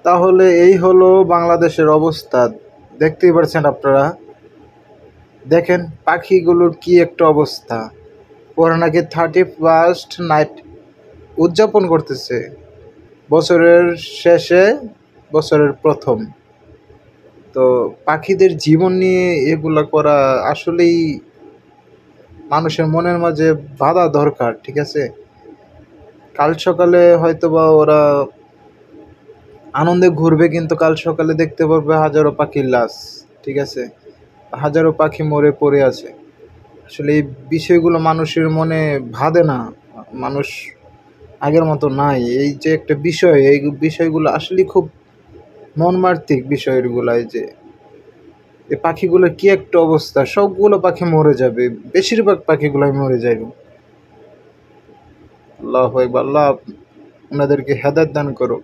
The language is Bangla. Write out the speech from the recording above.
তাহলে এই হলো বাংলাদেশের অবস্থা। দেখতেই পাচ্ছেন আপনারা। দেখেন পাখিগুলোর কি একটা অবস্থা। ওরা নাকি 31st নাইট উদযাপন করতেছে বছরের শেষে, বছরের প্রথম। তো পাখিদের জীবন নিয়ে এগুলা করা আসলেই মানুষের মনের মাঝে বাধা দরকার, ঠিক আছে? কাল সকালে হয়তোবা ওরা আনন্দে ঘুরবে, কিন্তু কাল সকালে দেখতে পারবে হাজারো পাখির লাশ, ঠিক আছে? হাজারো পাখি মরে পড়ে আছে। আসলে এই বিষয়গুলো মানুষের মনে ভাদে না। মানুষ আগের মতো নাই। এই যে একটা বিষয়, এই বিষয়গুলো আসলেই খুব মর্মান্তিক বিষয়গুলো। এই পাখিগুলোর কি একটা অবস্থা, সবগুলো পাখি মরে যাবে, বেশিরভাগ পাখিগুলাই মরে যাবে। আল্লাহু আকবার, আল্লাহ ওনাদেরকে হেদায়েত দান করো।